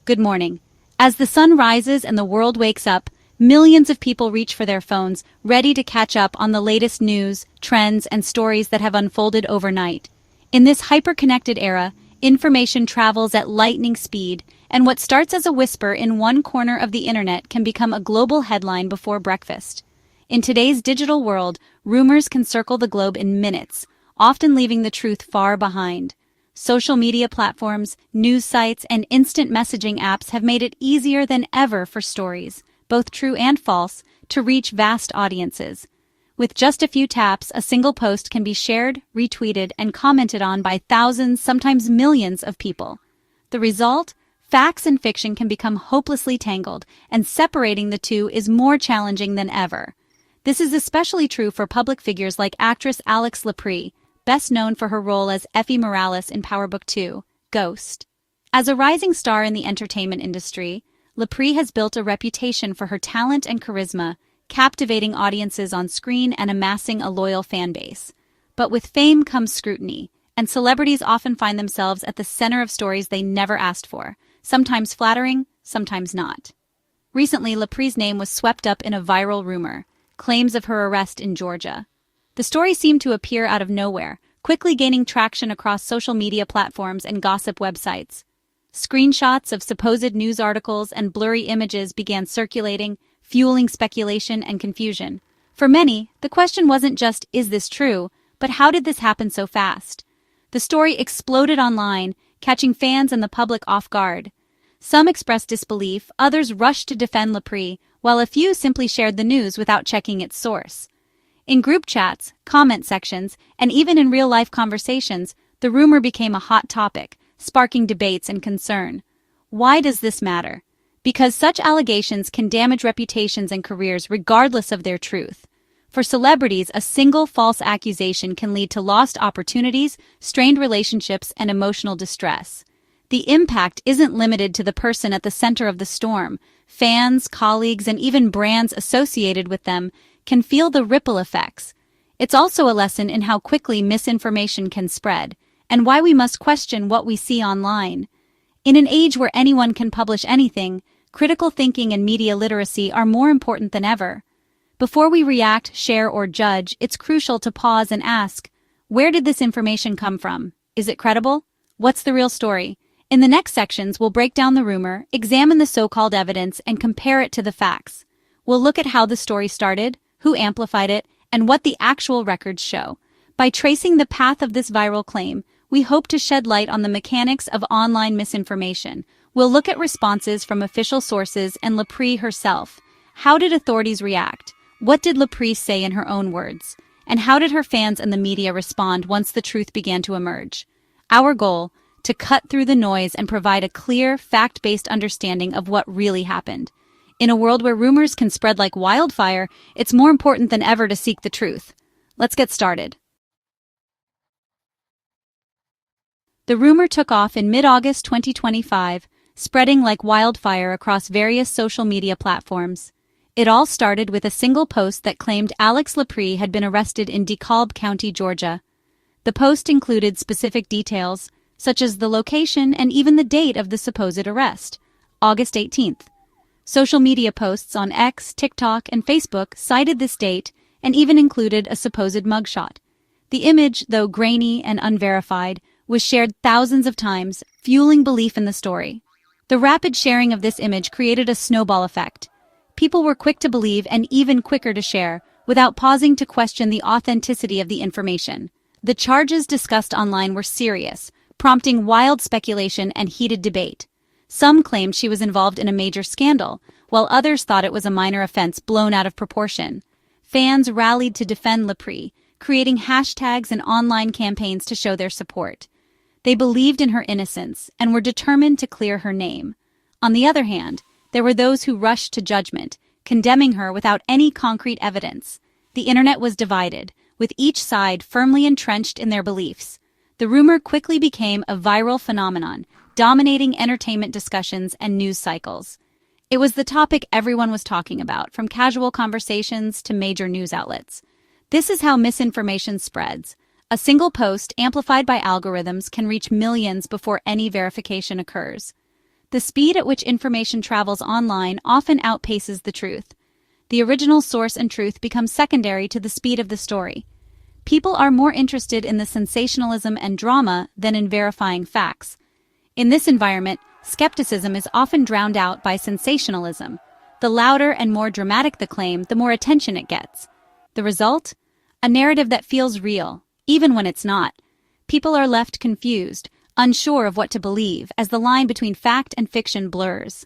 Good morning. As the sun rises and the world wakes up, millions of people reach for their phones, ready to catch up on the latest news, trends, and stories that have unfolded overnight. In this hyper-connected era, information travels at lightning speed, and what starts as a whisper in one corner of the internet can become a global headline before breakfast. In today's digital world, rumors can circle the globe in minutes, often leaving the truth far behind. Social media platforms, news sites, and instant messaging apps have made it easier than ever for stories, both true and false, to reach vast audiences. With just a few taps, a single post can be shared, retweeted, and commented on by thousands, sometimes millions of people. The result? Facts and fiction can become hopelessly tangled, and separating the two is more challenging than ever. This is especially true for public figures like actress AlixLapri, best known for her role as Effie Morales in powerbookii, Ghost. As a rising star in the entertainment industry, Lapri has built a reputation for her talent and charisma, captivating audiences on screen and amassing a loyal fan base. But with fame comes scrutiny, and celebrities often find themselves at the center of stories they never asked for, sometimes flattering, sometimes not. Recently, Lapri's name was swept up in a viral rumor, claims of her arrest in Georgia. The story seemed to appear out of nowhere, quickly gaining traction across social media platforms and gossip websites. Screenshots of supposed news articles and blurry images began circulating, fueling speculation and confusion. For many, the question wasn't just, is this true, but how did this happen so fast? The story exploded online, catching fans and the public off guard. Some expressed disbelief, others rushed to defend Lapri, while a few simply shared the news without checking its source. In group chats, comment sections, and even in real-life conversations, the rumor became a hot topic, sparking debates and concern. Why does this matter? Because such allegations can damage reputations and careers regardless of their truth. For celebrities, a single false accusation can lead to lost opportunities, strained relationships, and emotional distress. The impact isn't limited to the person at the center of the storm. Fans, colleagues, and even brands associated with them can feel the ripple effects. It's also a lesson in how quickly misinformation can spread, and why we must question what we see online. In an age where anyone can publish anything, critical thinking and media literacy are more important than ever. Before we react, share, or judge, it's crucial to pause and ask, where did this information come from? Is it credible? What's the real story? In the next sections, we'll break down the rumor, examine the so-called evidence, and compare it to the facts. We'll look at how the story started, who amplified it, and what the actual records show. By tracing the path of this viral claim, we hope to shed light on the mechanics of online misinformation. We'll look at responses from official sources and Lapri herself. How did authorities react? What did Lapri say in her own words? And how did her fans and the media respond once the truth began to emerge? Our goal: to cut through the noise and provide a clear, fact-based understanding of what really happened. In a world where rumors can spread like wildfire, it's more important than ever to seek the truth. Let's get started. The rumor took off in mid-August 2025, spreading like wildfire across various social media platforms. It all started with a single post that claimed AlixLapri had been arrested in DeKalb County, Georgia. The post included specific details, such as the location and even the date of the supposed arrest, August 18th. Social media posts on X, TikTok, and Facebook cited this date and even included a supposed mugshot. The image, though grainy and unverified, was shared thousands of times, fueling belief in the story. The rapid sharing of this image created a snowball effect. People were quick to believe and even quicker to share, without pausing to question the authenticity of the information. The charges discussed online were serious, prompting wild speculation and heated debate. Some claimed she was involved in a major scandal, while others thought it was a minor offense blown out of proportion. Fans rallied to defend Lapri, creating hashtags and online campaigns to show their support. They believed in her innocence and were determined to clear her name. On the other hand, there were those who rushed to judgment, condemning her without any concrete evidence. The internet was divided, with each side firmly entrenched in their beliefs. The rumor quickly became a viral phenomenon, dominating entertainment discussions and news cycles. It was the topic everyone was talking about, from casual conversations to major news outlets. This is how misinformation spreads. A single post, amplified by algorithms, can reach millions before any verification occurs. The speed at which information travels online often outpaces the truth. The original source and truth become secondary to the speed of the story. People are more interested in the sensationalism and drama than in verifying facts. In this environment, skepticism is often drowned out by sensationalism. The louder and more dramatic the claim, the more attention it gets. The result? A narrative that feels real, even when it's not. People are left confused, unsure of what to believe, as the line between fact and fiction blurs.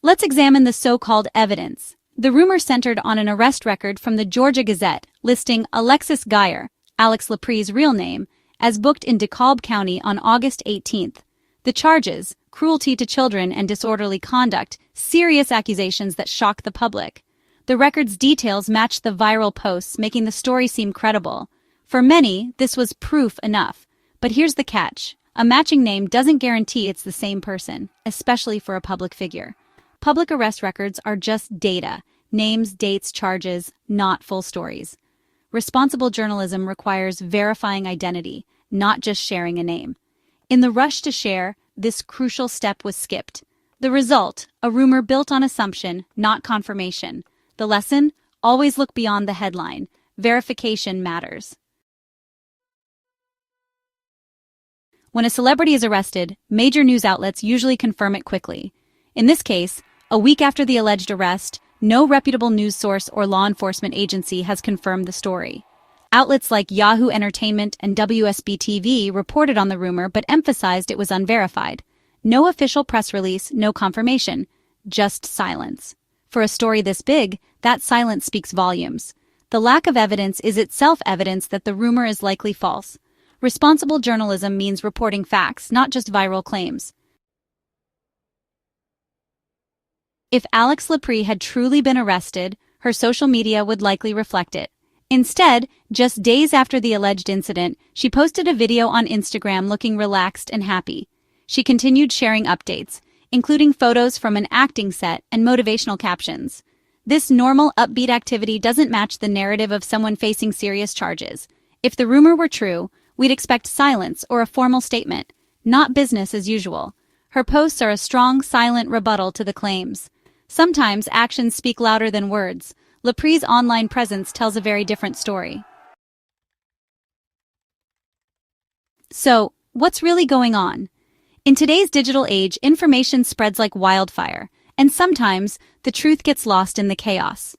Let's examine the so-called evidence. The rumor centered on an arrest record from the Georgia Gazette listing Alexus Geier, AlixLapri's real name, as booked in DeKalb County on August 18th. The charges, cruelty to children and disorderly conduct, serious accusations that shock the public. The record's details match the viral posts, making the story seem credible. For many, this was proof enough. But here's the catch. A matching name doesn't guarantee it's the same person, especially for a public figure. Public arrest records are just data, names, dates, charges, not full stories. Responsible journalism requires verifying identity, not just sharing a name. In the rush to share, this crucial step was skipped. The result, a rumor built on assumption, not confirmation. The lesson, always look beyond the headline. Verification matters. When a celebrity is arrested, major news outlets usually confirm it quickly. In this case, a week after the alleged arrest, no reputable news source or law enforcement agency has confirmed the story. Outlets like Yahoo Entertainment and WSB-TV reported on the rumor but emphasized it was unverified. No official press release, no confirmation, just silence. For a story this big, that silence speaks volumes. The lack of evidence is itself evidence that the rumor is likely false. Responsible journalism means reporting facts, not just viral claims. If AlixLapri had truly been arrested, her social media would likely reflect it. Instead, just days after the alleged incident, she posted a video on Instagram looking relaxed and happy. She continued sharing updates, including photos from an acting set and motivational captions. This normal, upbeat activity doesn't match the narrative of someone facing serious charges. If the rumor were true, we'd expect silence or a formal statement, not business as usual. Her posts are a strong, silent rebuttal to the claims. Sometimes actions speak louder than words. Lapri's online presence tells a very different story. So, what's really going on? In today's digital age, information spreads like wildfire, and sometimes the truth gets lost in the chaos.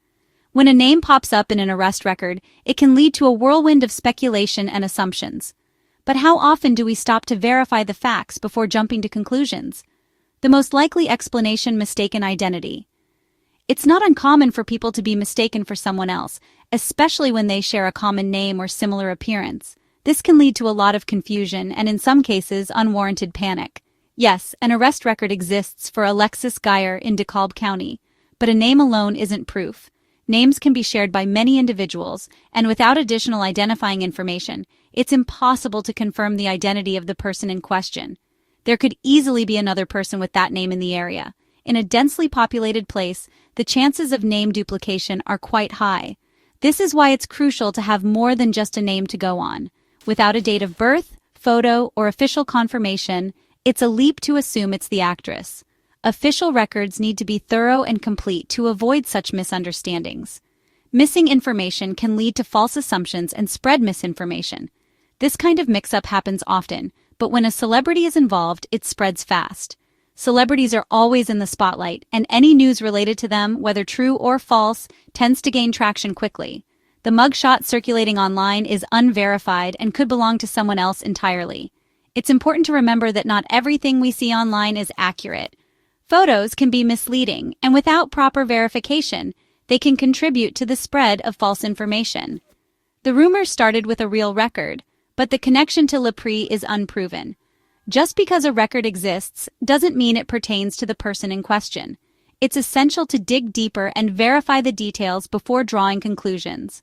When a name pops up in an arrest record, it can lead to a whirlwind of speculation and assumptions. But how often do we stop to verify the facts before jumping to conclusions? The most likely explanation: mistaken identity. It's not uncommon for people to be mistaken for someone else, especially when they share a common name or similar appearance. This can lead to a lot of confusion and, in some cases, unwarranted panic. Yes, an arrest record exists for Alexus Geier in DeKalb County, but a name alone isn't proof. Names can be shared by many individuals, and without additional identifying information, it's impossible to confirm the identity of the person in question. There could easily be another person with that name in the area. In a densely populated place, the chances of name duplication are quite high. This is why it's crucial to have more than just a name to go on. Without a date of birth, photo, or official confirmation, it's a leap to assume it's the actress. Official records need to be thorough and complete to avoid such misunderstandings. Missing information can lead to false assumptions and spread misinformation. This kind of mix-up happens often, but when a celebrity is involved, it spreads fast. Celebrities are always in the spotlight, and any news related to them, whether true or false, tends to gain traction quickly. The mugshot circulating online is unverified and could belong to someone else entirely. It's important to remember that not everything we see online is accurate. Photos can be misleading, and without proper verification, they can contribute to the spread of false information. The rumor started with a real record, but the connection to Lapri is unproven. Just because a record exists doesn't mean it pertains to the person in question. It's essential to dig deeper and verify the details before drawing conclusions.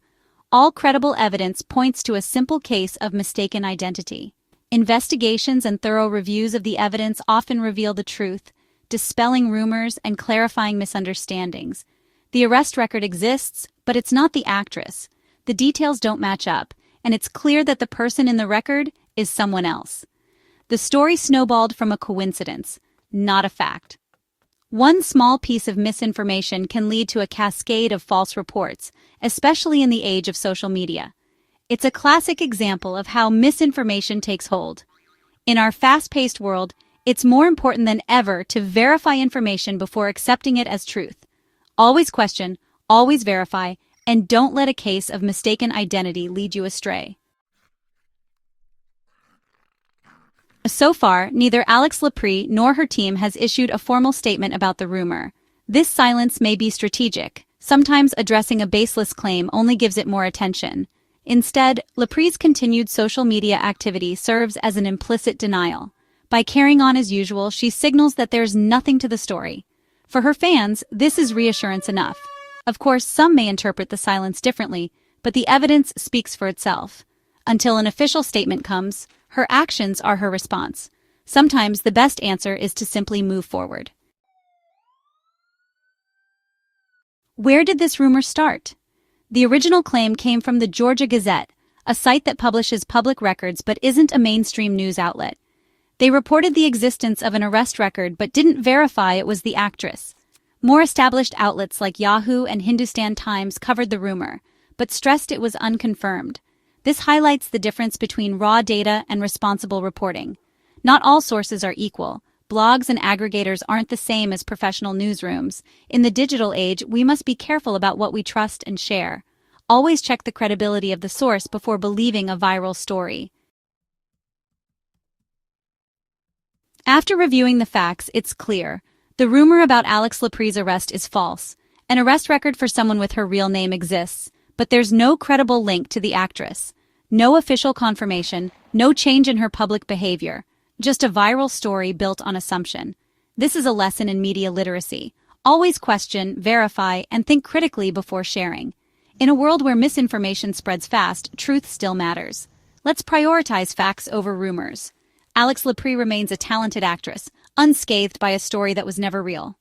All credible evidence points to a simple case of mistaken identity. Investigations and thorough reviews of the evidence often reveal the truth, dispelling rumors and clarifying misunderstandings. The arrest record exists, but it's not the actress. The details don't match up, and it's clear that the person in the record is someone else. The story snowballed from a coincidence, not a fact. One small piece of misinformation can lead to a cascade of false reports, especially in the age of social media. It's a classic example of how misinformation takes hold. In our fast-paced world, it's more important than ever to verify information before accepting it as truth. Always question, always verify, and don't let a case of mistaken identity lead you astray. So far, neither AlixLapri nor her team has issued a formal statement about the rumor. This silence may be strategic. Sometimes addressing a baseless claim only gives it more attention. Instead, Lapri's continued social media activity serves as an implicit denial. By carrying on as usual, she signals that there's nothing to the story. For her fans, this is reassurance enough. Of course, some may interpret the silence differently, but the evidence speaks for itself. Until an official statement comes, her actions are her response. Sometimes the best answer is to simply move forward. Where did this rumor start? The original claim came from the Georgia Gazette, a site that publishes public records but isn't a mainstream news outlet. They reported the existence of an arrest record but didn't verify it was the actress. More established outlets like Yahoo and Hindustan Times covered the rumor, but stressed it was unconfirmed. This highlights the difference between raw data and responsible reporting. Not all sources are equal. Blogs and aggregators aren't the same as professional newsrooms. In the digital age, we must be careful about what we trust and share. Always check the credibility of the source before believing a viral story. After reviewing the facts, it's clear. The rumor about AlixLapri's arrest is false. An arrest record for someone with her real name exists, but there's no credible link to the actress. No official confirmation, no change in her public behavior. Just a viral story built on assumption. This is a lesson in media literacy. Always question, verify, and think critically before sharing. In a world where misinformation spreads fast, truth still matters. Let's prioritize facts over rumors. AlixLapri remains a talented actress, unscathed by a story that was never real.